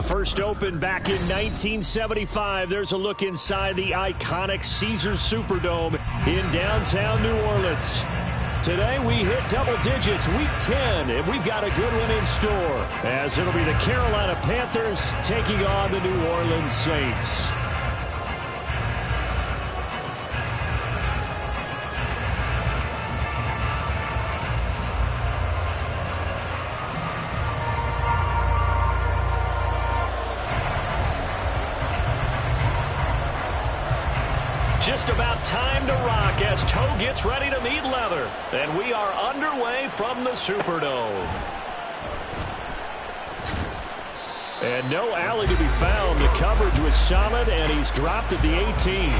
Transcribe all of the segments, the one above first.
First opened back in 1975. There's a look inside the iconic Caesars Superdome in downtown New Orleans. Today we hit double digits, week 10, and we've got a good one in store, as it'll be the Carolina Panthers taking on the New Orleans Saints. Just about time to rock as toe gets ready to meet leather. And we are underway from the Superdome. And no alley to be found. The coverage was solid, and he's dropped at the 18.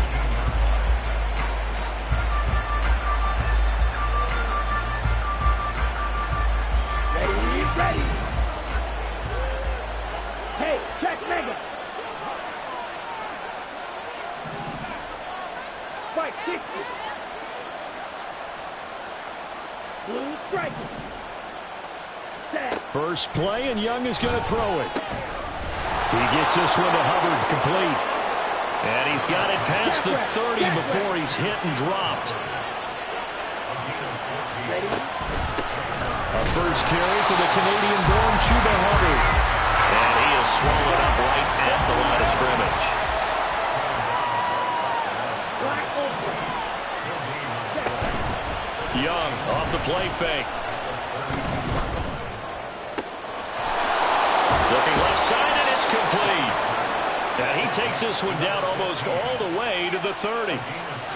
Ready. Hey, check Mega. Fight 60. Blue striker. Set. First play, and Young is going to throw it. He gets this one to Hubbard, complete. And he's got it past the 30 before he's hit and dropped. Ready. A first carry for the Canadian-born Chuba Hubbard. And he is swallowed up right at the line of scrimmage. Young off the play fake. Looking left side, and it's complete. And he takes this one down almost all the way to the 30.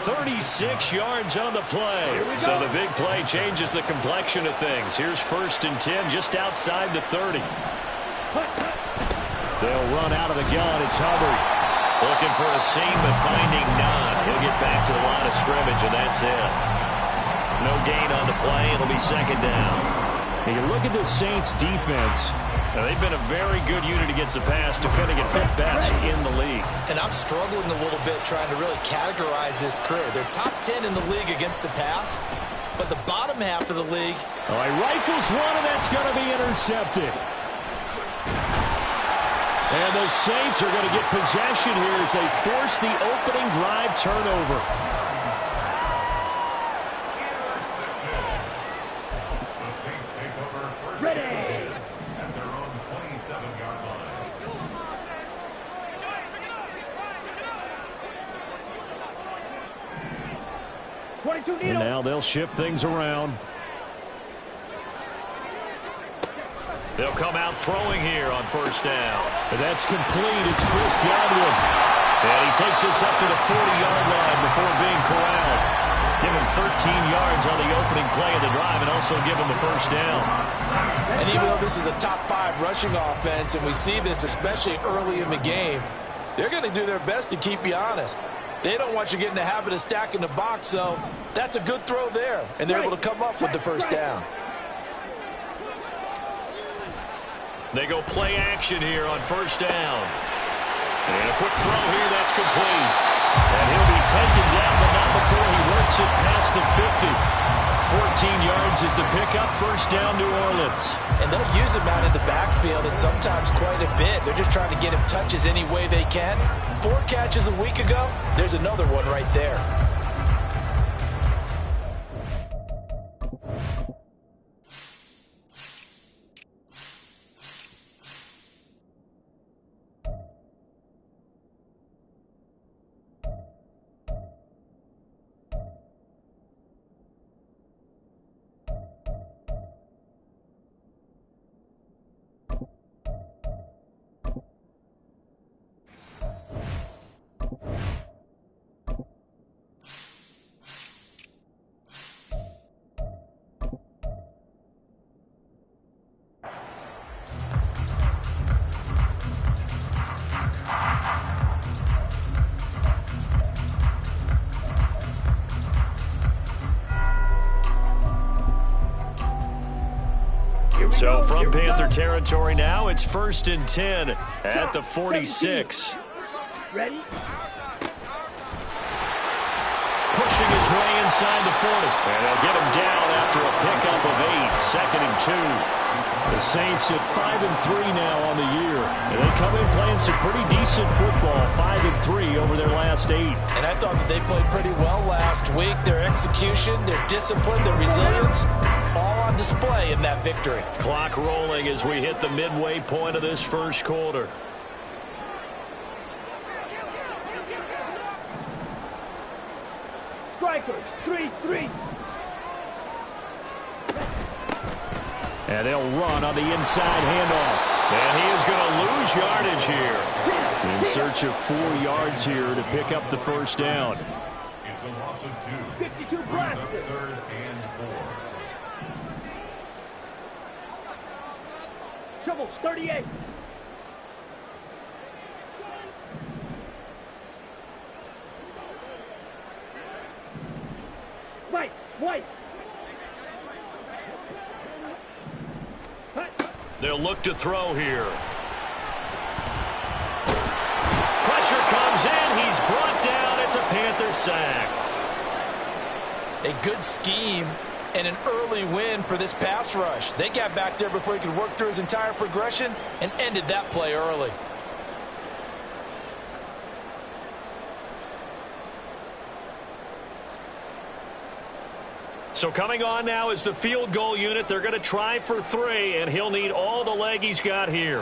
36 yards on the play. So the big play changes the complexion of things. Here's 1st and 10 just outside the 30. They'll run out of the gun. It's Hubbard. Looking for a seam, but finding none. He'll get back to the line of scrimmage, and that's it. No gain on the play. It'll be 2nd down. And you look at the Saints defense. Now, they've been a very good unit against the pass, defending at 5th best in the league. And I'm struggling a little bit trying to really categorize this crew. They're top 10 in the league against the pass, but the bottom half of the league. Oh, he rifles one, and that's going to be intercepted. And the Saints are going to get possession here as they force the opening drive turnover. Ready. At their own 27-yard line. 22 And needle. now they'll shift things around. They'll come out throwing here on 1st down. And that's complete. It's Chris Godwin. And he takes this up to the 40-yard line before being corralled. Give him 13 yards on the opening play of the drive and also give him the 1st down. And even though this is a top 5 rushing offense, and we see this especially early in the game, they're going to do their best to keep you honest. They don't want you getting the habit of stacking the box, so that's a good throw there. And they're able to come up with the 1st down. They go play action here on 1st down. And a quick throw here, that's complete. And he'll be taken down, but not before he works it past the 50. 14 yards is the pickup, 1st down, New Orleans. And they'll use him out in the backfield, and sometimes quite a bit. They're just trying to get him touches any way they can. 4 catches a week ago, there's another one right there. So from Panther territory now, it's 1st and 10 at the 46. Ready? Pushing his way inside the 40. And they'll get him down after a pickup of 8. 2nd and 2. The Saints at 5-3 now on the year. And they come in playing some pretty decent football, 5-3 over their last 8. And I thought that they played pretty well last week. Their execution, their discipline, their resilience, all on display in that victory. Clock rolling as we hit the midway point of this first quarter. Strikers, 3-3. And they'll run on the inside handoff. And he is going to lose yardage here. In search of 4 yards here to pick up the first down. It's a loss of 2. 52 Brings up blasted. 3rd and 4. Shovels, 38. White. They'll look to throw here. Pressure comes in. He's brought down. It's a Panther sack. A good scheme and an early win for this pass rush. They got back there before he could work through his entire progression and ended that play early. So coming on now is the field goal unit. They're going to try for 3, and he'll need all the leg he's got here.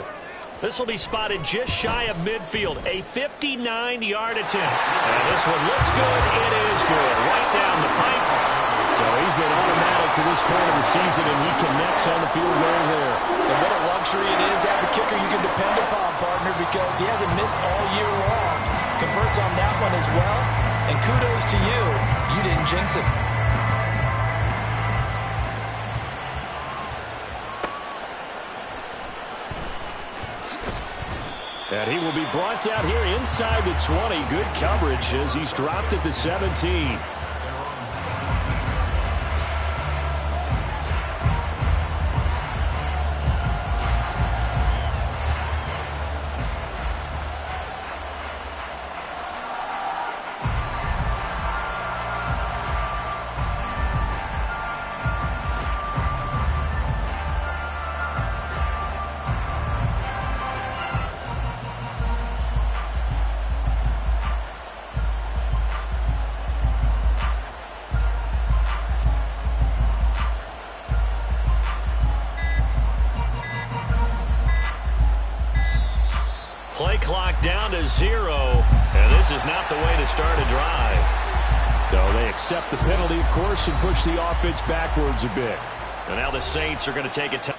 This will be spotted just shy of midfield, a 59-yard attempt. And this one looks good. It is good. Right down the pipe. So he's been automatic to this point of the season, and he connects on the field goal there. And what a luxury it is to have a kicker you can depend upon, partner, because he hasn't missed all year long. Converts on that one as well. And kudos to you. You didn't jinx it. And he will be brought down here inside the 20. Good coverage as he's dropped at the 17. Play clock down to 0, and this is not the way to start a drive. So they accept the penalty, of course, and push the offense backwards a bit. And now the Saints are going to take a time.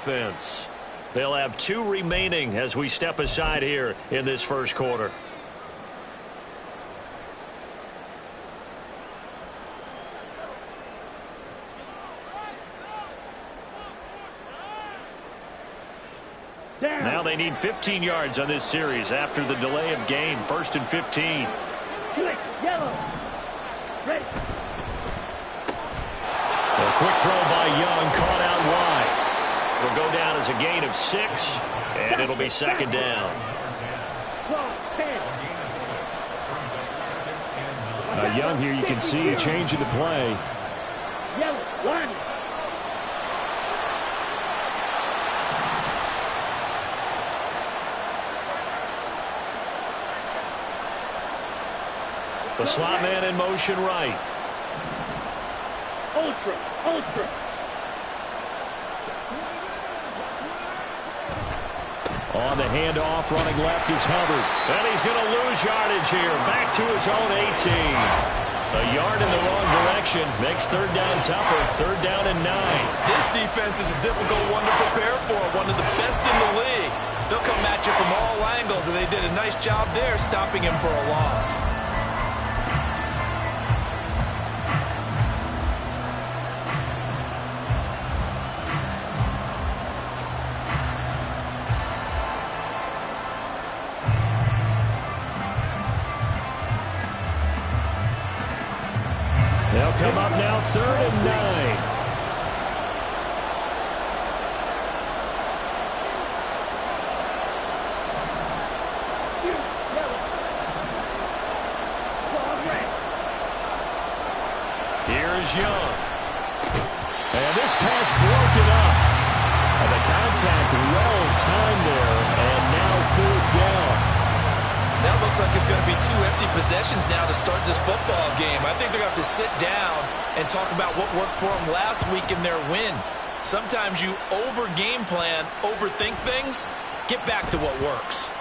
offense. They'll have 2 remaining as we step aside here in this first quarter. Now they need 15 yards on this series after the delay of game. 1st and 15. Yellow. Ready. A quick throw by Young, caught out wide. Will go down as a gain of 6, and it'll be 2nd down. Now Young here, you can see a change in the play. Yellow. Line. The slot man in motion right. Ultra. On the handoff, running left is Hubbard. And he's going to lose yardage here. Back to his own 18. A yard in the wrong direction. Makes 3rd down tougher. 3rd down and 9. This defense is a difficult one to prepare for. One of the best in the league. They'll come at you from all angles, and they did a nice job there stopping him for a loss. They'll come up now 3rd and 9. Here's Young. And this pass broken up. And the contact well timed there. And now 4th down. That looks like it's going to be 2 empty possessions now to start this football game. I think they're going to have to sit down and talk about what worked for them last week in their win. Sometimes you over-game plan, overthink things, get back to what works.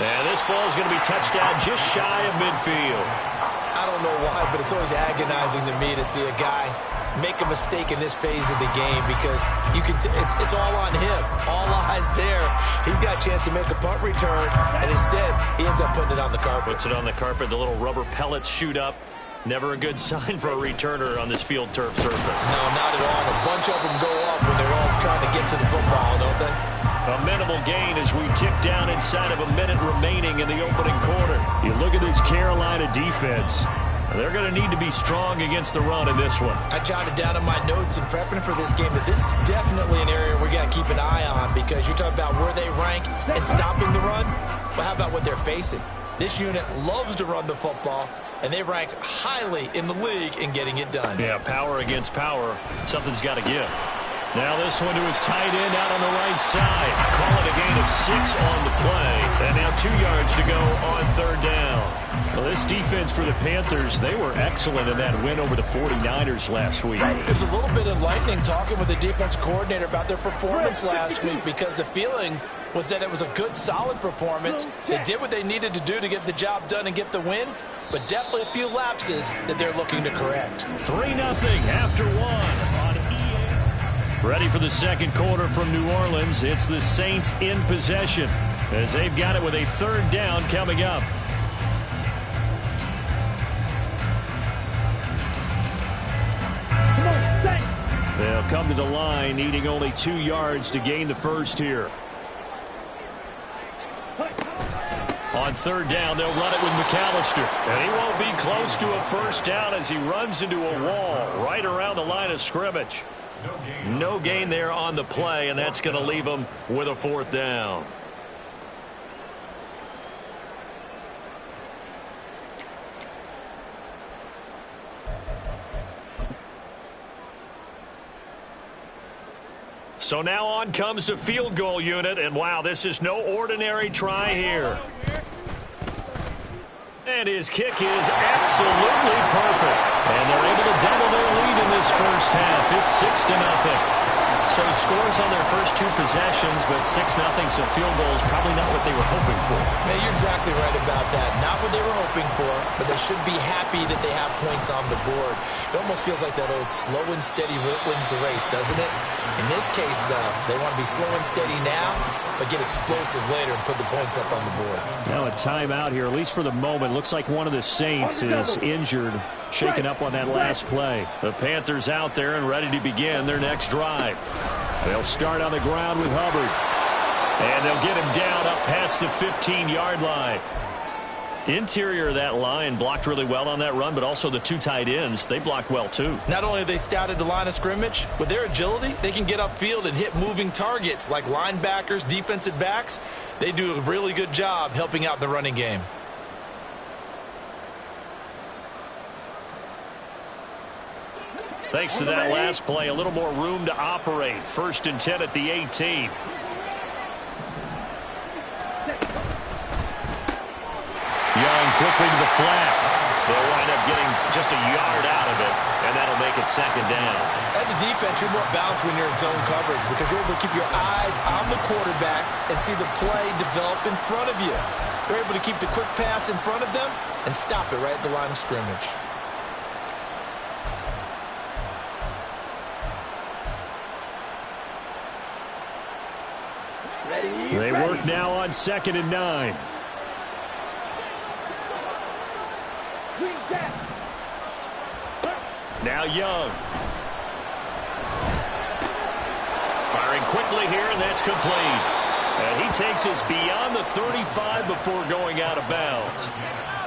And this ball is going to be touched down just shy of midfield. I don't know why, but it's always agonizing to me to see a guy make a mistake in this phase of the game because you can. It's all on him. All eyes there. He's got a chance to make a punt return, and instead he ends up putting it on the carpet. Puts it on the carpet. The little rubber pellets shoot up. Never a good sign for a returner on this field turf surface. No, not at all. A bunch of them go up when they're all trying to get to the football, don't they? A minimal gain as we tick down inside of a minute remaining in the opening quarter. You look at this Carolina defense. They're going to need to be strong against the run in this one. I jotted down in my notes in prepping for this game that this is definitely an area we got to keep an eye on because you're talking about where they rank and stopping the run. But how about what they're facing? This unit loves to run the football, and they rank highly in the league in getting it done. Yeah, power against power. Something's got to give. Now this one to his tight end out on the right side. Call it a gain of 6 on the play. And now 2 yards to go on 3rd down. Well, this defense for the Panthers, they were excellent in that win over the 49ers last week. It was a little bit enlightening talking with the defense coordinator about their performance last week because the feeling was that it was a good, solid performance. They did what they needed to do to get the job done and get the win, but definitely a few lapses that they're looking to correct. 3-0 after 1 on EA. Ready for the second quarter from New Orleans. It's the Saints in possession as they've got it with a 3rd down coming up. They'll come to the line, needing only 2 yards to gain the first here. On 3rd down, they'll run it with McAllister. And he won't be close to a first down as he runs into a wall right around the line of scrimmage. No gain there on the play, and that's going to leave him with a 4th down. So now on comes the field goal unit, and wow, this is no ordinary try here. And his kick is absolutely perfect. And they're able to double their lead in this first half. It's 6-0. So scores on their first 2 possessions, but 6-0, so field goals probably not what they were hoping for. Yeah, you're exactly right about that. Not what they were hoping for, but they should be happy that they have points on the board. It almost feels like that old slow and steady wins the race, doesn't it? In this case, though, they want to be slow and steady now, but get explosive later and put the points up on the board. Now a timeout here, at least for the moment. Looks like one of the Saints is injured, shaken up on that last play. The Panthers out there and ready to begin their next drive. They'll start on the ground with Hubbard. And they'll get him down up past the 15-yard line. Interior of that line blocked really well on that run, but also the 2 tight ends, they blocked well too. Not only have they scouted the line of scrimmage, with their agility, they can get upfield and hit moving targets like linebackers, defensive backs. They do a really good job helping out the running game. Thanks to that last play, a little more room to operate. 1st and 10 at the 18. Young quickly to the flat. They'll wind up getting just a yard out of it, and that'll make it 2nd down. As a defense, you're more balanced when you're in zone coverage because you're able to keep your eyes on the quarterback and see the play develop in front of you. You're able to keep the quick pass in front of them and stop it right at the line of scrimmage. They work now on 2nd and 9. Now Young. Firing quickly here, and that's complete. And he takes us beyond the 35 before going out of bounds.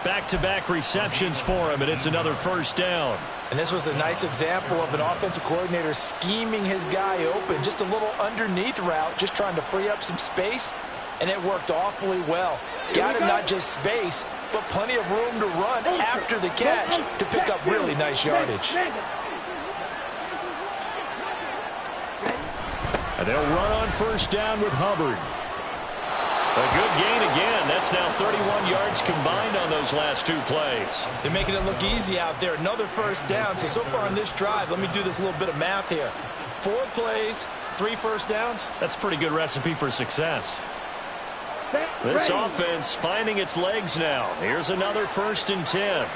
Back-to-back receptions for him, and it's another 1st down. And this was a nice example of an offensive coordinator scheming his guy open. Just a little underneath route, just trying to free up some space, and it worked awfully well. Got him not just space, but plenty of room to run after the catch to pick up really nice yardage. And they'll run on 1st down with Hubbard. A good gain again. That's now 31 yards combined on those last 2 plays. They're making it look easy out there. Another 1st down. So far on this drive, let me do this little bit of math here. 4 plays, 3 1st downs. That's a pretty good recipe for success. This offense finding its legs now. Here's another 1st and 10.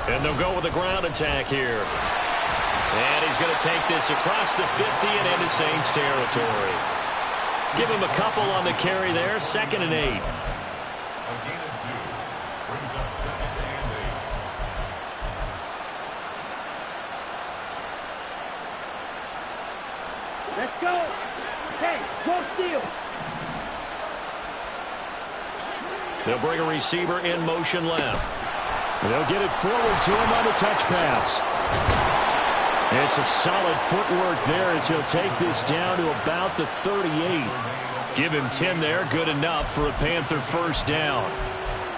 And they'll go with a ground attack here. And he's going to take this across the 50 and into Saints territory. Give him a couple on the carry there. 2nd and 8. A gain of 2 brings up 2nd and 8. Let's go. Hey, go steal. They'll bring a receiver in motion left. They'll get it forward to him on the touch pass. It's a solid footwork there as he'll take this down to about the 38. Give him 10 there. Good enough for a Panther 1st down.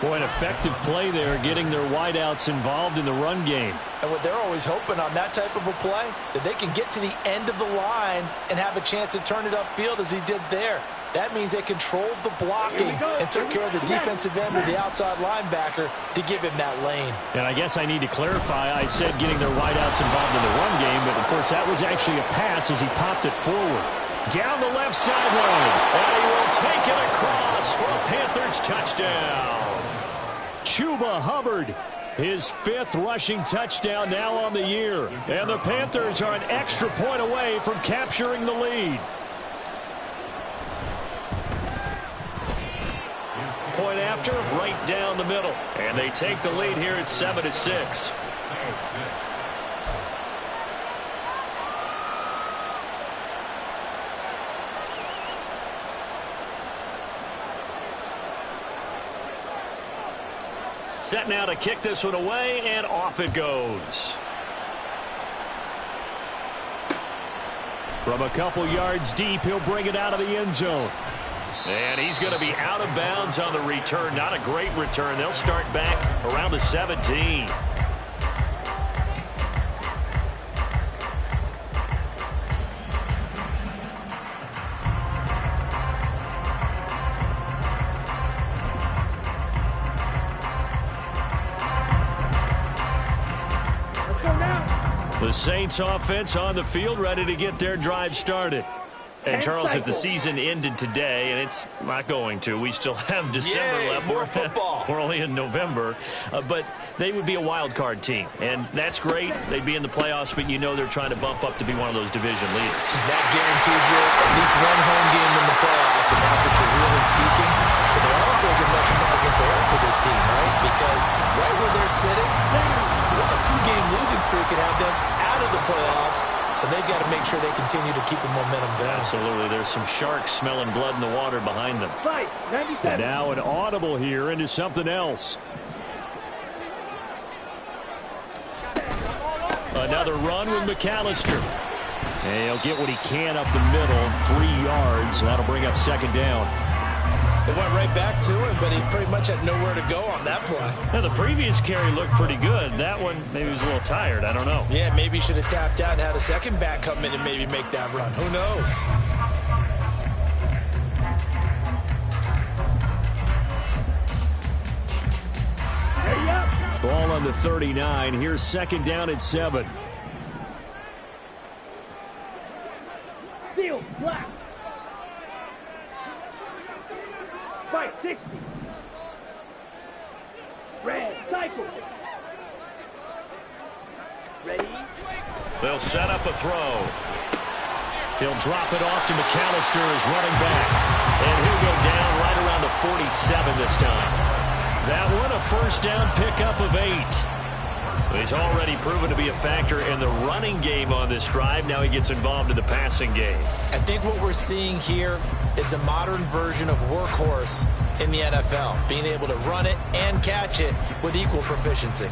Boy, an effective play there, getting their wideouts involved in the run game. And what they're always hoping on that type of a play, that they can get to the end of the line and have a chance to turn it upfield as he did there. That means they controlled the blocking and took care of the defensive end of the outside linebacker to give him that lane. And I guess I need to clarify, I said getting their wideouts involved in the run game, but of course that was actually a pass as he popped it forward. Down the left sideline, and he will take it across for a Panthers touchdown. Chuba Hubbard, his 5th rushing touchdown now on the year. And the Panthers are an extra point away from capturing the lead. Point after, right down the middle. And they take the lead here at 7-6. Set now to kick this one away, and off it goes. From a couple yards deep, he'll bring it out of the end zone. And he's going to be out of bounds on the return. Not a great return. They'll start back around the 17. Saints offense on the field, ready to get their drive started. And, Charles, if the season ended today, and it's not going to, we still have December left. More football. We're only in November. But they would be a wild card team. And that's great. They'd be in the playoffs, but you know they're trying to bump up to be one of those division leaders. That guarantees you at least one home game in the playoffs, and that's what you're really seeking. But there also isn't much margin for error for this team, right? Because right where they're sitting, a 2-game losing streak could have them out of the playoffs. So they've got to make sure they continue to keep the momentum down. Absolutely. There's some sharks smelling blood in the water behind them. And now an audible here into something else. Another run with McAllister. And he'll get what he can up the middle, 3 yards. That'll bring up second down. It went right back to him, but he pretty much had nowhere to go on that play. Now, the previous carry looked pretty good. That one, maybe he was a little tired. I don't know. Yeah, maybe he should have tapped out and had a second back come in and maybe make that run. Who knows? Ball on the 39. Here's second down at 7. Field, black. Fight, 60. Red, cycle. Ready? They'll set up a throw. He'll drop it off to McAllister as running back. And he'll go down right around the 47 this time. That one a first down pickup of 8. He's already proven to be a factor in the running game on this drive. Now he gets involved in the passing game. I think what we're seeing here is the modern version of workhorse in the NFL, being able to run it and catch it with equal proficiency.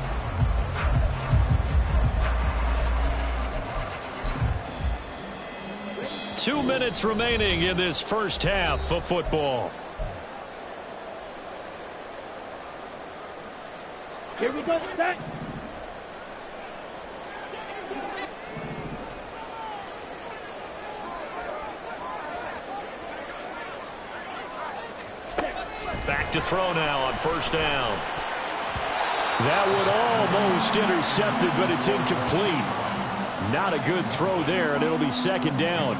Two minutes remaining in this first half of football. Here we go, set. Back to throw now on first down. That would almost intercepted, but it's incomplete. Not a good throw there, and it'll be second down.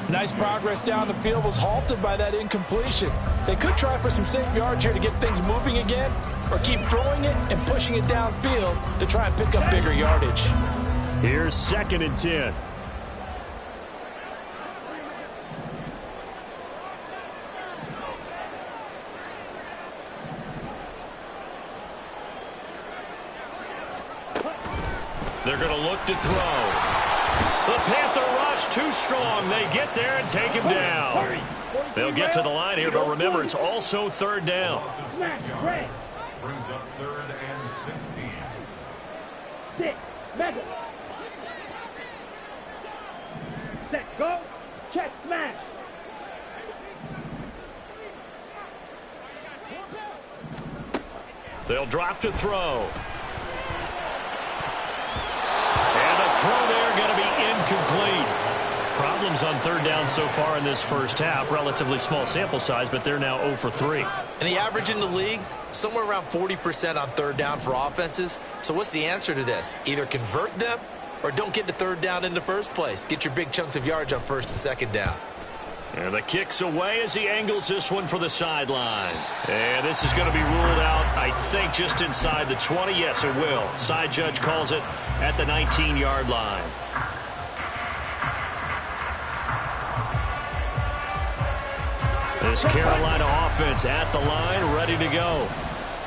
Nice progress down the field was halted by that incompletion. They could try for some safe yards here to get things moving again, or keep throwing it and pushing it downfield to try and pick up bigger yardage. Here's second and 10. They're going to look to throw. The Panther rush too strong. They get there and take him down. They'll get to the line here, but remember, it's also third down. Brings up 3rd and 16. 6, mega. Set, go. Check, smash. They'll drop to throw. And the throw there going to be incomplete. Problems on third down so far in this first half. Relatively small sample size, but they're now 0 for 3. And the average in the league, somewhere around 40% on third down for offenses. So what's the answer to this? Either convert them or don't get to third down in the first place. Get your big chunks of yards on first and second down. And the kick's away as he angles this one for the sideline. And this is going to be ruled out, I think, just inside the 20. Yes, it will. Side judge calls it at the 19-yard line. This Carolina offense at the line, ready to go.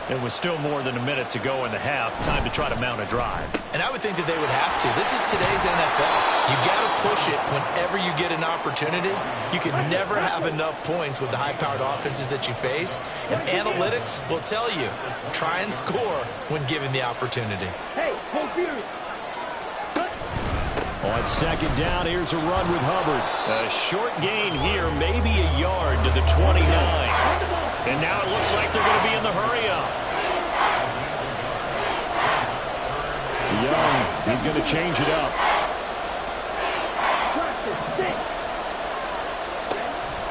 It was still more than a minute to go in the half. Time to try to mount a drive. And I would think that they would have to. This is today's NFL. You got to push it whenever you get an opportunity. You can never have enough points with the high-powered offenses that you face. And analytics will tell you, try and score when given the opportunity. Hey, hold furious. On second down, here's a run with Hubbard. A short gain here, maybe a yard to the 29. And now it looks like they're going to be in the hurry-up. Young, he's going to change it up.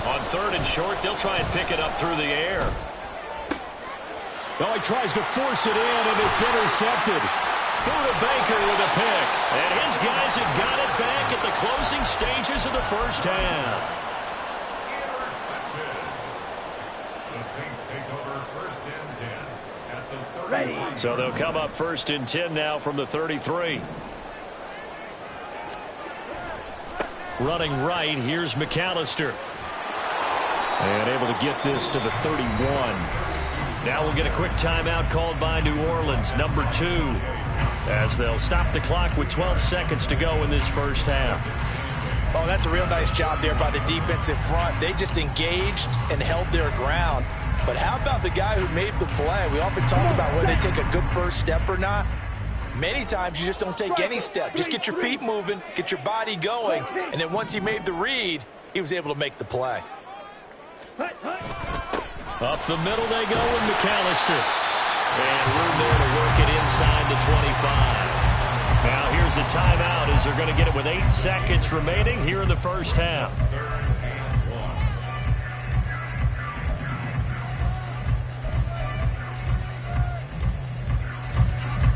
On third and short, they'll try and pick it up through the air. Oh, he tries to force it in, and it's intercepted. Buda Baker with a pick. And his guys have got it back at the closing stages of the first half. Intercepted. The Saints take over first and 10 at the 33. So they'll come up first and 10 now from the 33. Running right, here's McAllister. And able to get this to the 31. Now we'll get a quick timeout called by New Orleans, number 2, as they'll stop the clock with 12 seconds to go in this first half. Oh, that's a real nice job there by the defensive front. They just engaged and held their ground. But how about the guy who made the play? We often talk about whether they take a good first step or not. Many times you just don't take any step. Just get your feet moving, get your body going, and then once he made the read, he was able to make the play. Up the middle they go with McAllister. And room there to work it inside the 25. Now here's a timeout as they're going to get it with 8 seconds remaining here in the first half.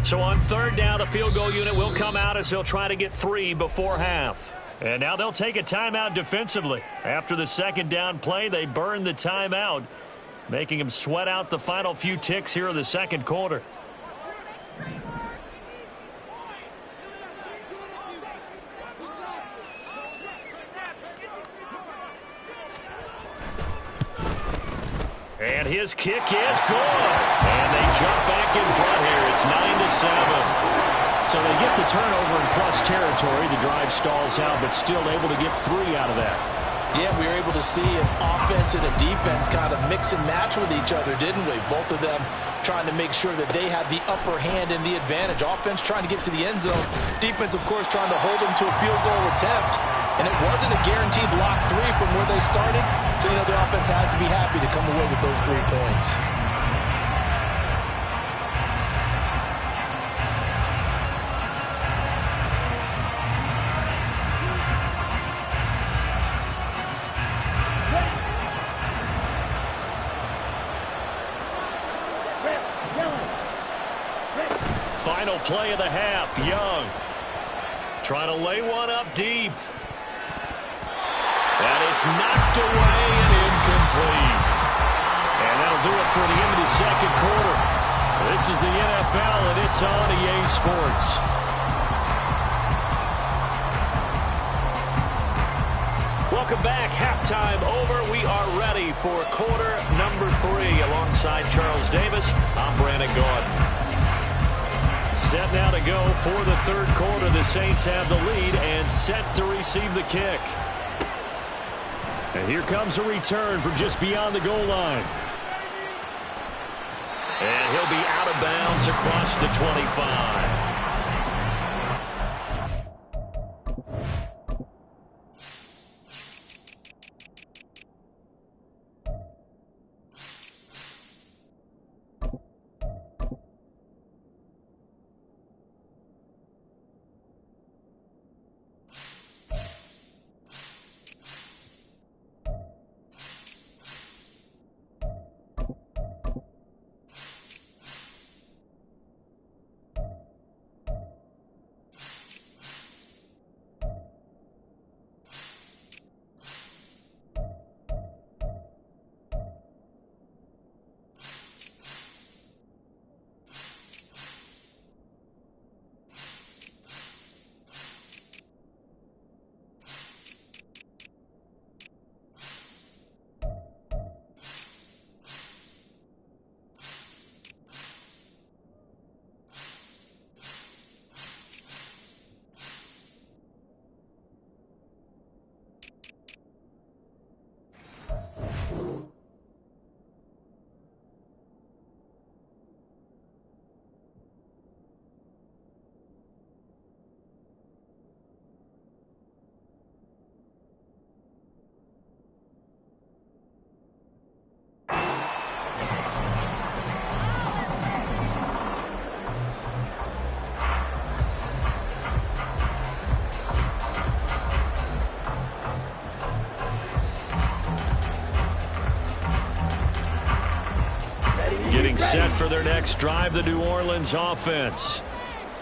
So on third down, the field goal unit will come out as they'll try to get 3 before half. And now they'll take a timeout defensively. After the second down play, they burn the timeout, making them sweat out the final few ticks here in the second quarter. And his kick is good. And they jump back in front here. It's 9-7. So they get the turnover in plus territory. The drive stalls out, but still able to get 3 out of that. Yeah, we were able to see an offense and a defense kind of mix and match with each other, didn't we? Both of them trying to make sure that they have the upper hand and the advantage. Offense trying to get to the end zone. Defense, of course, trying to hold them to a field goal attempt. And it wasn't a guaranteed lock 3 from where they started. So, you know, the offense has to be happy to come away with those 3 points. Final play of the half. Young trying to lay one up deep. And it's knocked away and incomplete. And that'll do it for the end of the second quarter. This is the NFL, and it's on EA Sports. Welcome back. Halftime over. We are ready for quarter number 3. Alongside Charles Davis, I'm Brandon Gordon. Set now to go for the third quarter. The Saints have the lead and set to receive the kick. And here comes a return from just beyond the goal line. And he'll be out of bounds across the 25. Set for their next drive, the New Orleans offense.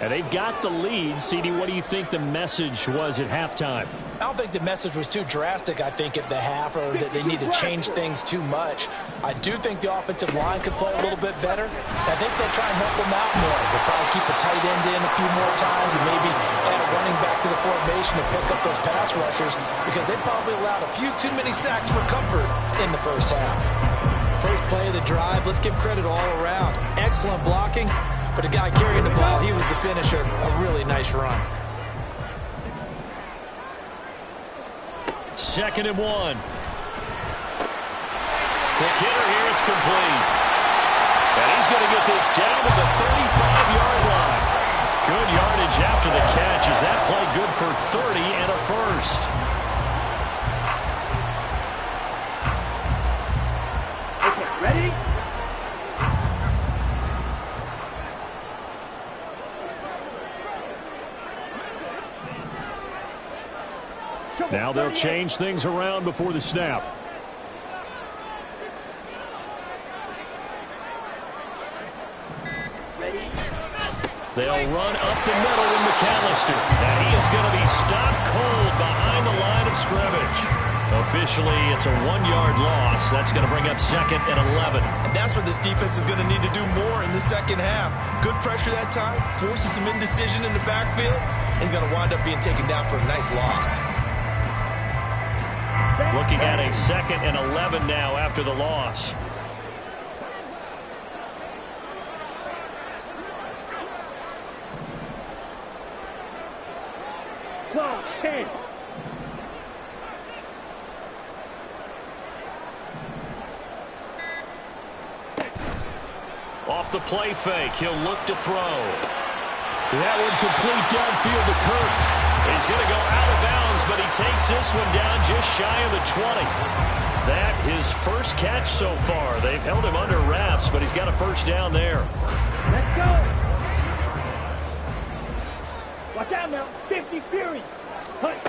And they've got the lead. CD, what do you think the message was at halftime? I don't think the message was too drastic, I think, at the half, or that they need to change things too much. I do think the offensive line could play a little bit better. I think they'll try and help them out more. They'll probably keep a tight end in a few more times and maybe add a running back to the formation to pick up those pass rushers, because they probably allowed a few too many sacks for comfort in the first half. First play of the drive, let's give credit all around. Excellent blocking, but the guy carrying the ball, he was the finisher. A really nice run. 2nd and 1. Quick hitter here, it's complete. And he's going to get this down to the 35-yard line. Good yardage after the catch. Is that play good for 30 and a first? Okay, ready? Now they'll change things around before the snap. They'll run up the middle with McAllister. And he is going to be stopped cold behind the line of scrimmage. Officially, it's a 1-yard loss. That's going to bring up 2nd and 11. And that's what this defense is going to need to do more in the second half. Good pressure that time, forces some indecision in the backfield. He's going to wind up being taken down for a nice loss. Looking at a 2nd and 11 now after the loss. Close, 10. Off the play fake, he'll look to throw. That one complete downfield to Kirk. He's going to go out of bounds, but he takes this one down just shy of the 20. That his first catch so far. They've held him under wraps, but he's got a first down there. Let's go. Watch out now. 50 Fury. Hunt.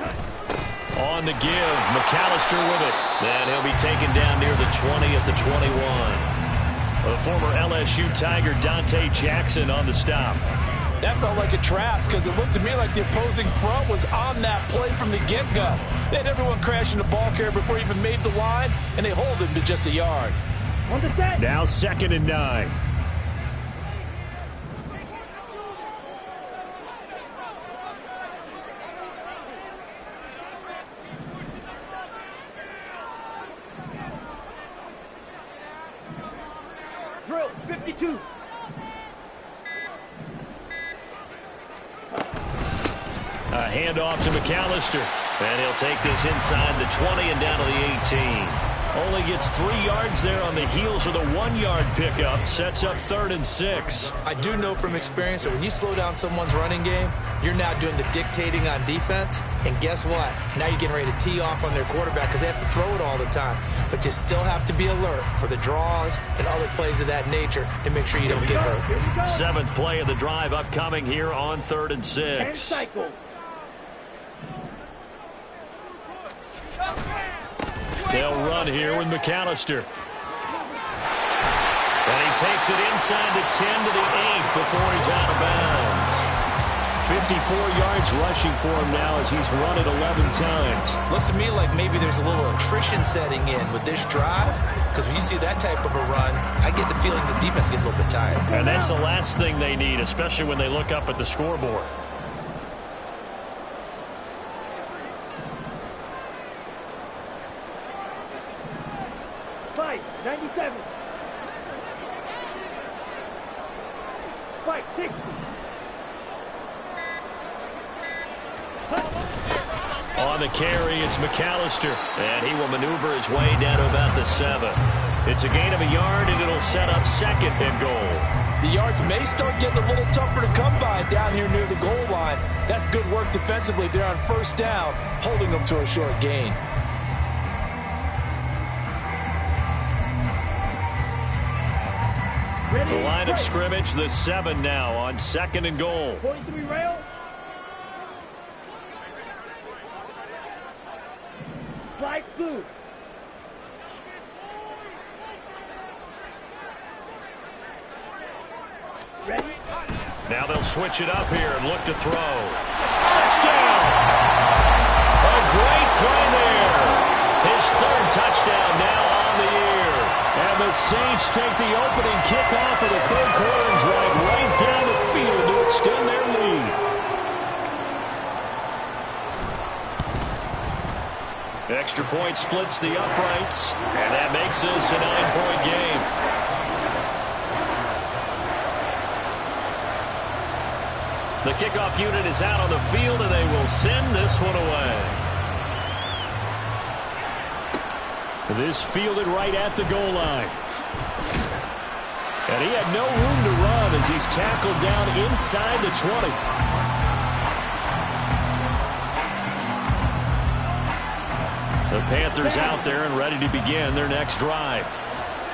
On the give, McAllister with it. Then he'll be taken down near the 20 at the 21. The former LSU Tiger Dante Jackson on the stop. That felt like a trap, because it looked to me like the opposing front was on that play from the get-go. They had everyone crashing the ball carrier before he even made the line, and they hold him to just a yard. On the set. Now 2nd and 9. Drill, 52. A handoff to McAllister. And he'll take this inside the 20 and down to the 18. Only gets 3 yards there on the heels of the 1-yard pickup. Sets up 3rd and 6. I do know from experience that when you slow down someone's running game, you're now doing the dictating on defense. And guess what? Now you're getting ready to tee off on their quarterback because they have to throw it all the time. But you still have to be alert for the draws and other plays of that nature to make sure you don't get hurt. 7th play of the drive upcoming here on 3rd and 6. 10 cycles. They'll run here with McAllister. And he takes it inside the 10 to the 8 before he's out of bounds. 54 yards rushing for him now as he's run it 11 times. Looks to me like maybe there's a little attrition setting in with this drive, because when you see that type of a run, I get the feeling the defense gets a little bit tired. And that's the last thing they need, especially when they look up at the scoreboard. Fight, 97. Fight, 60. On the carry, it's McAllister, and he will maneuver his way down to about the 7. It's a gain of a yard, and it'll set up 2nd and goal. The yards may start getting a little tougher to come by down here near the goal line. That's good work defensively there on 1st down, holding them to a short gain. The line of scrimmage, the 7 now on 2nd and goal. 43 rail. Flight blue. Ready? Now they'll switch it up here and look to throw. Touchdown! A great play there. His third touchdown now on the year. And the Saints take the opening kickoff of the third quarter and drive right down the field to extend their lead. Extra point splits the uprights, and that makes this a 9-point game. The kickoff unit is out on the field, and they will send this one away. This fielded right at the goal line. And he had no room to run as he's tackled down inside the 20. The Panthers out there and ready to begin their next drive.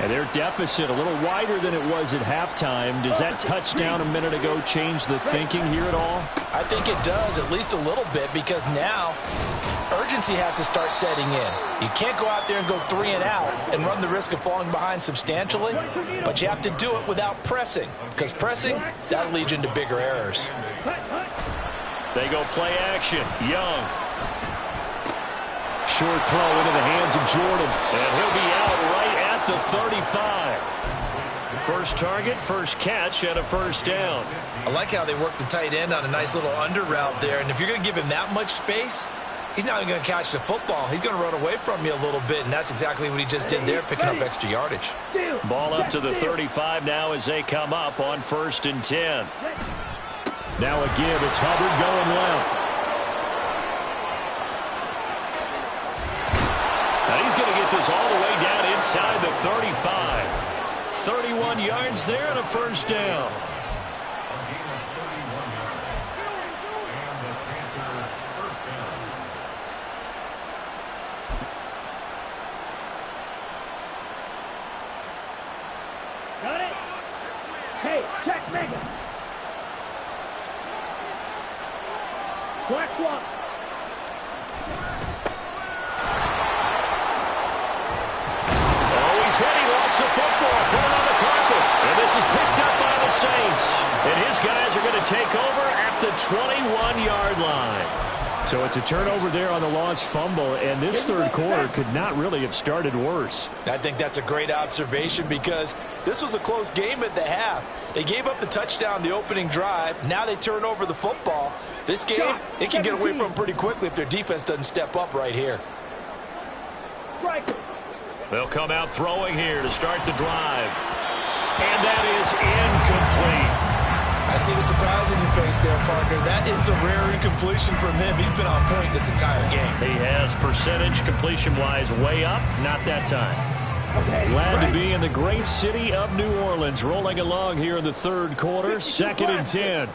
And their deficit a little wider than it was at halftime. Does that touchdown a minute ago change the thinking here at all? I think it does, at least a little bit, because now urgency has to start setting in. You can't go out there and go 3 and out and run the risk of falling behind substantially, but you have to do it without pressing, because pressing, that'll lead you into bigger errors. They go play action. Young. Short throw into the hands of Jordan. And he'll be out right at the 35. First target, first catch, and a first down. I like how they work the tight end on a nice little under route there. And if you're going to give him that much space, he's not even going to catch the football. He's going to run away from you a little bit, and that's exactly what he just did there, picking up extra yardage. Ball up to the 35 now as they come up on 1st and 10. Now a give. It's Hubbard going left. Now he's going to get this all the way down inside the 35. 31 yards there and a first down. Got it? Hey, check Mega. Black one. The football, put it on the carpet, and this is picked up by the Saints. And his guys are going to take over at the 21-yard line. So it's a turnover there on the lost fumble, and this third quarter could not really have started worse. I think that's a great observation because this was a close game at the half. They gave up the touchdown the opening drive. Now they turn over the football. This game, they can get away from them pretty quickly if their defense doesn't step up right here. They'll come out throwing here to start the drive. And that is incomplete. I see the surprise in your face there, partner. That is a rare incompletion from him. He's been on point this entire game. He has percentage completion-wise way up. Not that time. Glad to be in the great city of New Orleans. Rolling along here in the third quarter. 2nd and 10.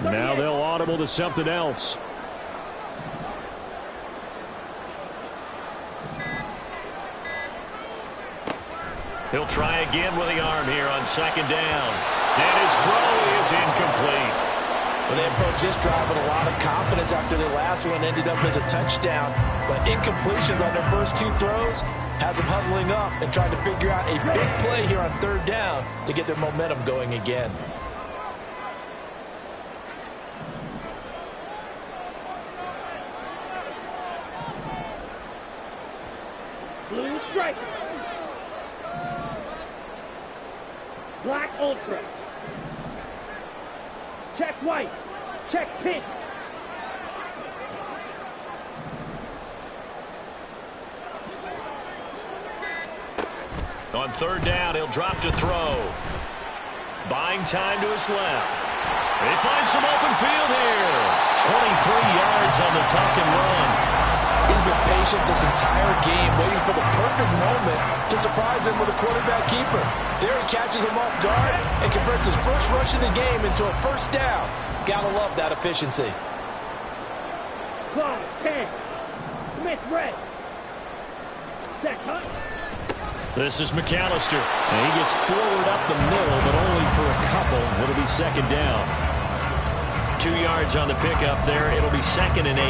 Now they'll audible to something else. He'll try again with the arm here on 2nd down. And his throw is incomplete. Well, they approached this drive with a lot of confidence after their last one ended up as a touchdown. But incompletions on their first 2 throws has them huddling up and trying to figure out a big play here on 3rd down to get their momentum going again. Blue stripe. Black ultra. Check white. Check pink. On 3rd down, he'll drop to throw. Buying time to his left. They find some open field here. 23 yards on the tuck and run. He's been patient this entire game, waiting for the perfect moment to surprise him with a quarterback keeper. There he catches him off guard and converts his first rush of the game into a first down. Gotta love that efficiency. Clyde, 10. Smith, red. Set, cut. This is McAllister. And he gets forward up the middle, but only for a couple. It'll be second down. 2 yards on the pickup there. It'll be 2nd and 8.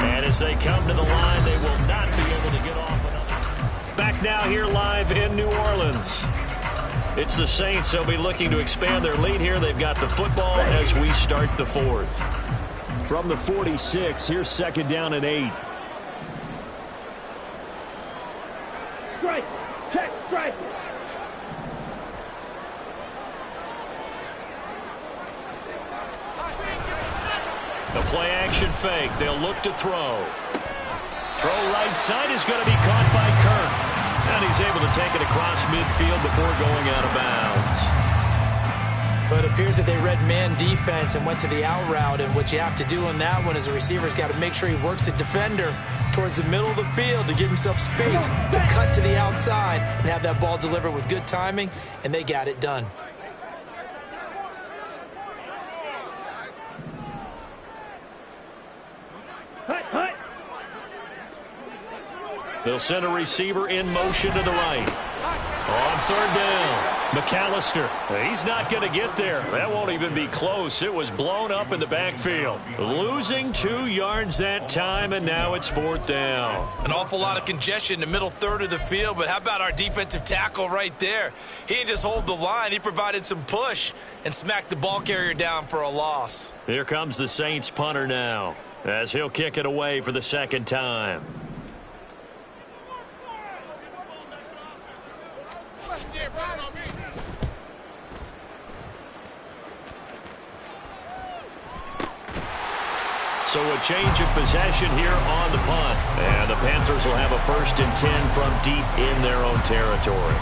And as they come to the line, they will not be able to get off another. Back now here live in New Orleans. It's the Saints. They'll be looking to expand their lead here. They've got the football as we start the 4th. From the 46, here's 2nd down and 8. Strike. Check. Strike. The play action fake. They'll look to throw. Throw right side is going to be caught by Kirk. And he's able to take it across midfield before going out of bounds. But it appears that they read man defense and went to the out route. And what you have to do on that one is the receiver's got to make sure he works the defender towards the middle of the field to give himself space to cut to the outside and have that ball delivered with good timing. And they got it done. Hut. They'll send a receiver in motion to the right. On 3rd down, McAllister. He's not going to get there. That won't even be close. It was blown up in the backfield. Losing 2 yards that time, and now it's 4th down. An awful lot of congestion in the middle third of the field, but how about our defensive tackle right there? He didn't just hold the line. He provided some push and smacked the ball carrier down for a loss. Here comes the Saints punter now, as he'll kick it away for the 2nd time. So a change of possession here on the punt. And the Panthers will have a 1st and 10 from deep in their own territory.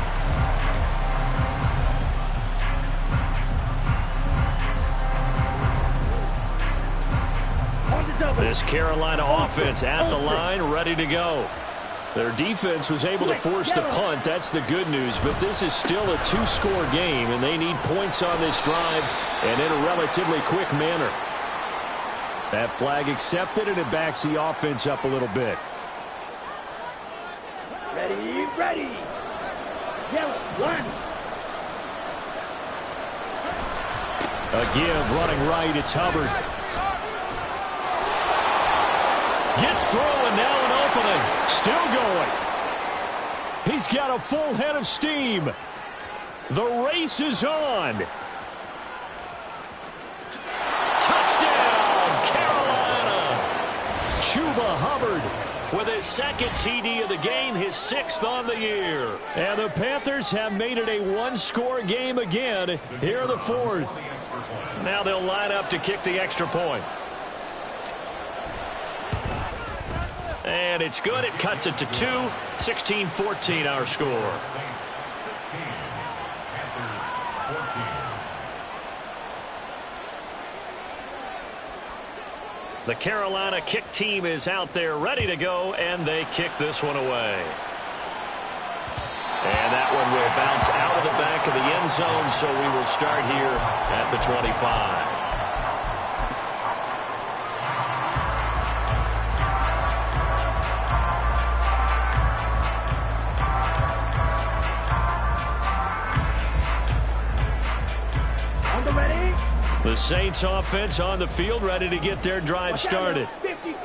This Carolina offense at the line, ready to go. Their defense was able to force the punt. That's the good news. But this is still a 2-score game, and they need points on this drive and in a relatively quick manner. That flag accepted, and it backs the offense up a little bit. Ready. Yellow, 1. A give, running right, it's Hubbard. Gets through, and now an opening. Still going. He's got a full head of steam. The race is on. Touchdown, Carolina. Chuba Hubbard with his 2nd TD of the game, his 6th on the year. And the Panthers have made it a 1-score game again here in the 4th. Now they'll line up to kick the extra point. And it's good. It cuts it to 2. 16-14 our score. Saints 16, Panthers 14. The Carolina kick team is out there ready to go, and they kick this one away. And that one will bounce out of the back of the end zone, so we will start here at the 25. The Saints offense on the field ready to get their drive started.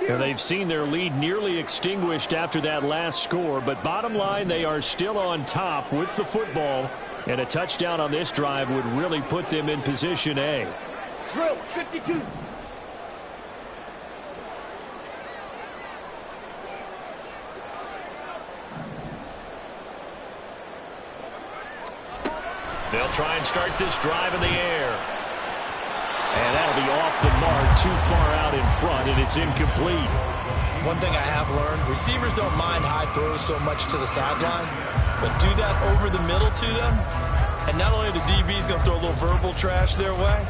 And they've seen their lead nearly extinguished after that last score, but bottom line, they are still on top with the football, and a touchdown on this drive would really put them in position A. Drill, 52. They'll try and start this drive in the air. And that'll be off the mark, too far out in front, and it's incomplete. One thing I have learned, receivers don't mind high throws so much to the sideline, but do that over the middle to them, and not only are the DBs going to throw a little verbal trash their way,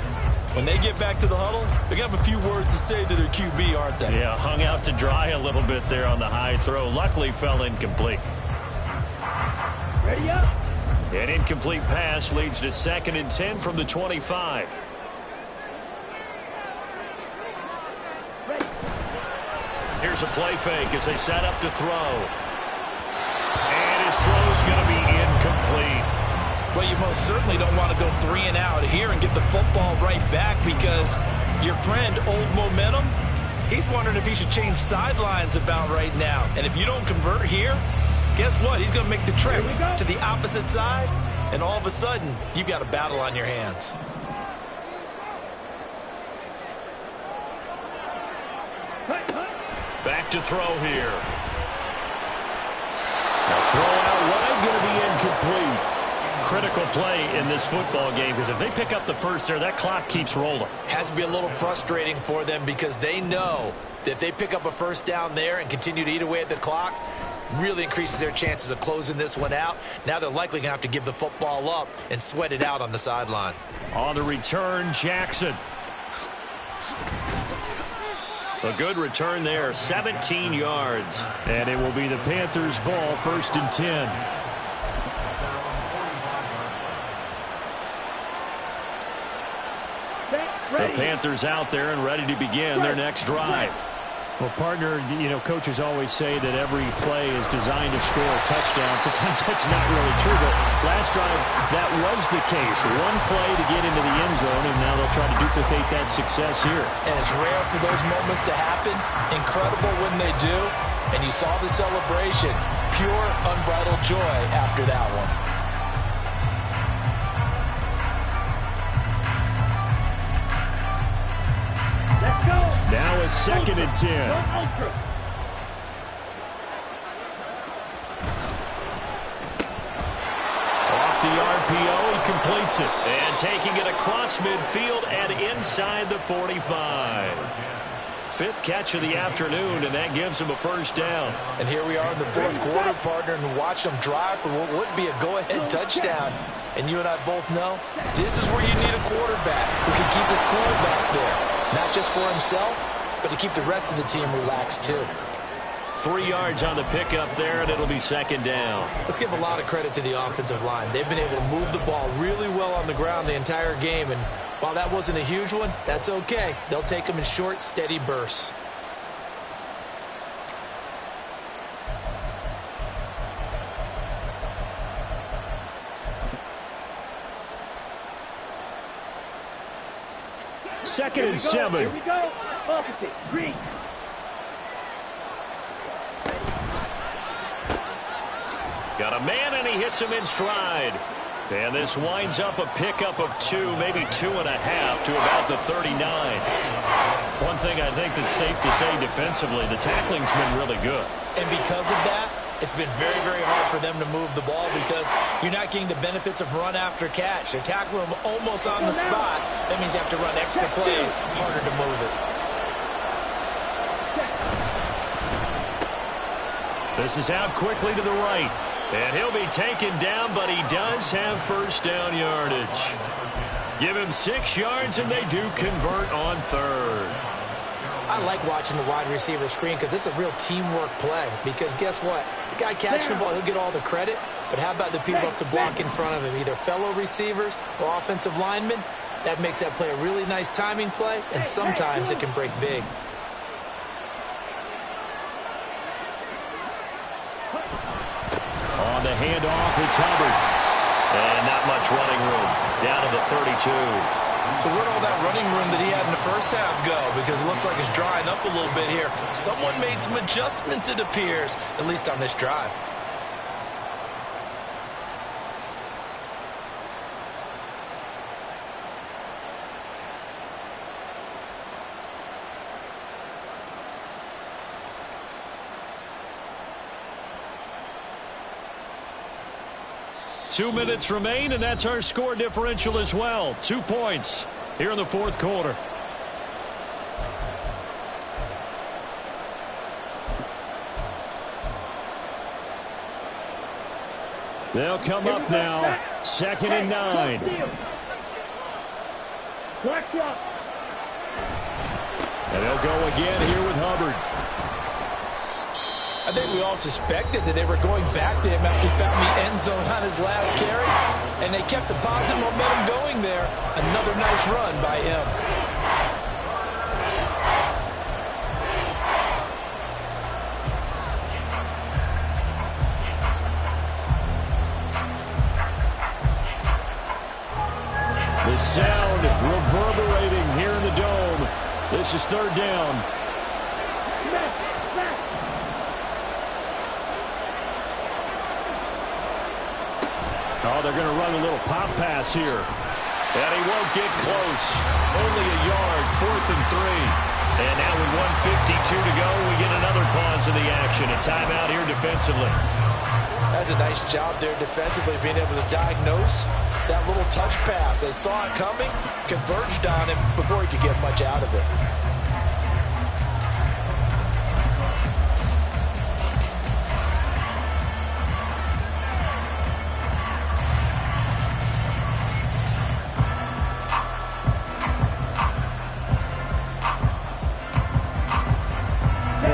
when they get back to the huddle, they're going to have a few words to say to their QB, aren't they? Yeah, hung out to dry a little bit there on the high throw. Luckily fell incomplete. Ready up. An incomplete pass leads to 2nd and 10 from the 25. Here's a play fake as they set up to throw. And his throw is going to be incomplete. Well, you most certainly don't want to go 3 and out here and get the football right back, because your friend, Old Momentum, he's wondering if he should change sidelines about right now. And if you don't convert here, guess what? He's going to make the trip to the opposite side, and all of a sudden, you've got a battle on your hands. Back to throw here. Now throw out wide, going to be incomplete. Critical play in this football game, because if they pick up the first there, that clock keeps rolling. Has to be a little frustrating for them, because they know that if they pick up a first down there and continue to eat away at the clock, really increases their chances of closing this one out. Now they're likely going to have to give the football up and sweat it out on the sideline. On the return, Jackson. A good return there, 17 yards. And it will be the Panthers' ball, 1st and 10. The Panthers out there and ready to begin their next drive. Well, partner, you know, coaches always say that every play is designed to score a touchdown. Sometimes that's not really true, but last drive, that was the case. One play to get into the end zone, and now they'll try to duplicate that success here. And it's rare for those moments to happen. Incredible when they do. And you saw the celebration. Pure, unbridled joy after that one. Now it's 2nd and 10. Off the RPO, he completes it. And taking it across midfield and inside the 45. 5th catch of the afternoon, and that gives him a first down. And here we are in the 4th quarter, partner, and watch them drive for what would be a go-ahead touchdown. And you and I both know this is where you need a quarterback who can keep his cool back there. Not just for himself, but to keep the rest of the team relaxed too. 3 yards on the pickup there, and it'll be 2nd down. Let's give a lot of credit to the offensive line. They've been able to move the ball really well on the ground the entire game, and while that wasn't a huge one, that's okay. They'll take them in short, steady bursts. Second and 7. Here we go. Opposite. Green. Got a man, and he hits him in stride. And this winds up a pickup of 2, maybe 2.5 to about the 39. One thing I think that's safe to say defensively, the tackling's been really good. And because of that, it's been very, very hard for them to move the ball, because you're not getting the benefits of run after catch. They're tackling them almost on the spot. That means you have to run extra plays, harder to move it. This is out quickly to the right. And he'll be taken down, but he does have first down yardage. Give him 6 yards, and they do convert on 3rd. I like watching the wide receiver screen, because it's a real teamwork play. Because guess what? The guy catching the ball, he'll get all the credit. But how about the people who have to block in front of him, either fellow receivers or offensive linemen? That makes that play a really nice timing play, and sometimes it can break big. On the handoff, it's Hubbard. And not much running room. Down to the 32. So where'd all that running room that he had in the first half go? Because it looks like it's drying up a little bit here. Someone made some adjustments, it appears, at least on this drive. Two minutes remain, and that's our score differential as well. 2 points here in the 4th quarter. They'll come up now. 2nd and 9. And they'll go again here with Hubbard. I think we all suspected that they were going back to him after he found the end zone on his last carry, and they kept the positive momentum going there. Another nice run by him. third down. Oh, they're going to run a little pop pass here. And he won't get close. Only a yard, 4th and 3. And now with 1:52 to go, we get another pause in the action. A timeout here defensively. That's a nice job there defensively, being able to diagnose that little touch pass. They saw it coming, converged on him before he could get much out of it.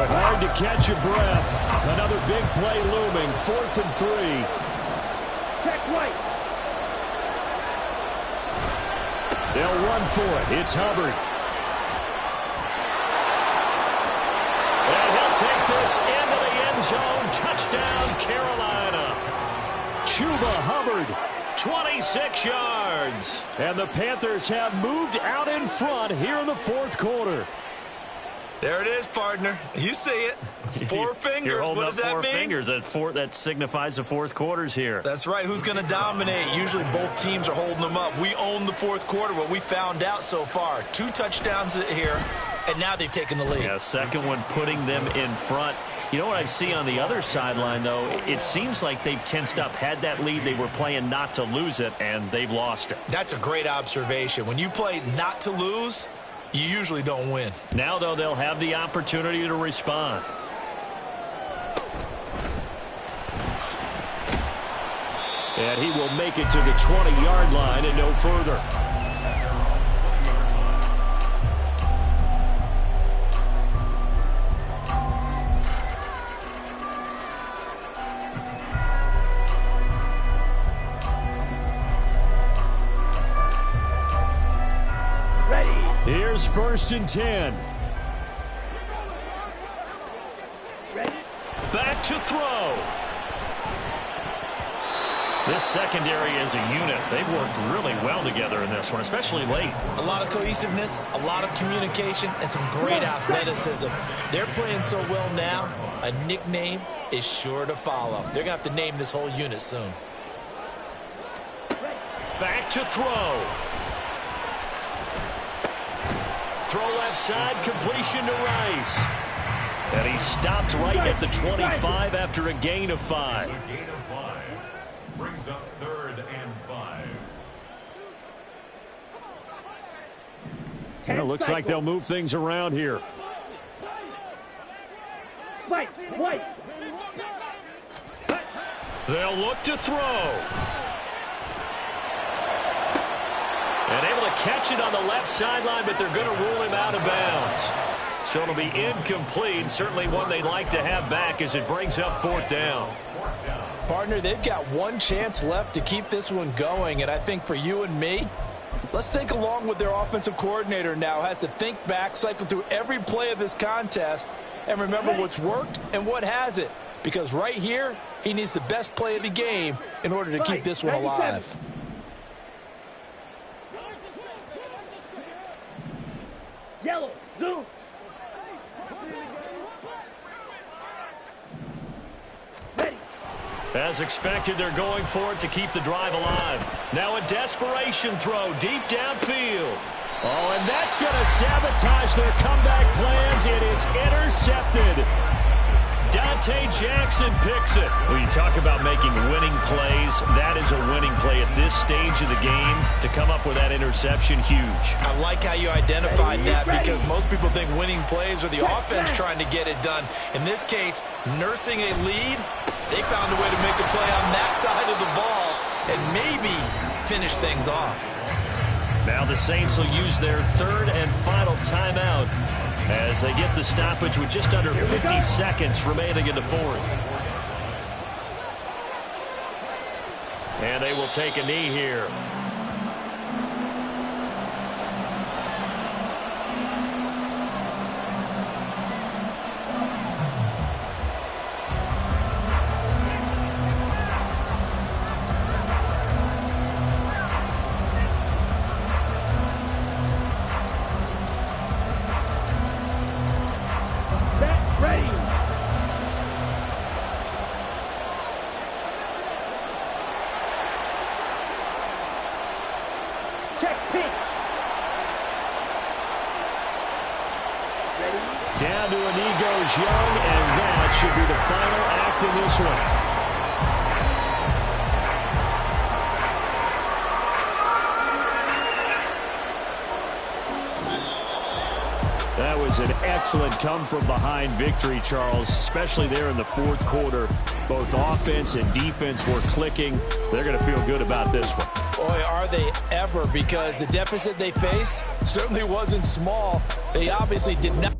Hard to catch your breath. Another big play looming. 4th and 3. Check right. They'll run for it. It's Hubbard. And he'll take this into the end zone. Touchdown, Carolina. Chuba Hubbard, 26 yards. And the Panthers have moved out in front here in the 4th quarter. There it is, partner. You see it. 4 fingers. You're holding what up does that 4 mean? fingers. That signifies the 4th quarter's here. That's right. Who's going to dominate? Usually both teams are holding them up. We own the 4th quarter, what we found out so far. 2 touchdowns here, and now they've taken the lead. Yeah, second one putting them in front. You know what I see on the other sideline, though? It seems like they've tensed up. Had that lead, they were playing not to lose it, and they've lost it. That's a great observation. When you play not to lose, you usually don't win. Now, though, they'll have the opportunity to respond. And he will make it to the 20-yard line and no further. Here's 1st and 10. Ready? Back to throw. This secondary as a unit, they've worked really well together in this one, especially late. A lot of cohesiveness, a lot of communication, and some great athleticism. They're playing so well now, a nickname is sure to follow. They're going to have to name this whole unit soon. Back to throw. Throw left side, completion to Rice. And he stopped right at the 25 after a gain of 5. A gain of 5 brings up 3rd and 5. And it looks like they'll move things around here. White. They'll look to throw. And able to catch it on the left sideline, but they're going to rule him out of bounds. So it'll be incomplete. Certainly one they'd like to have back as it brings up 4th down. Partner, they've got one chance left to keep this one going, and I think for you and me, let's think along with their offensive coordinator now. Has to think back, cycle through every play of this contest, and remember what's worked and what hasn't. Because right here, he needs the best play of the game in order to keep this one alive. Yellow. Zoom. Ready. As expected, they're going for it to keep the drive alive. Now a desperation throw deep downfield. Oh, and that's going to sabotage their comeback plans. It is intercepted. Dante Jackson picks it. When you talk about making winning plays, that is a winning play at this stage of the game. To come up with that interception, huge. I like how you identified that because most people think winning plays are the offense trying to get it done. In this case, nursing a lead, they found a way to make a play on that side of the ball and maybe finish things off. Now the Saints will use their 3rd and final timeout as they get the stoppage with just under 50 seconds remaining in the 4th. And they will take a knee here. Down to a knee goes Young, and that should be the final act in this one. That was an excellent come-from-behind victory, Charles, especially there in the fourth quarter. Both offense and defense were clicking. They're going to feel good about this one. Boy, are they ever, because the deficit they faced certainly wasn't small. They obviously did not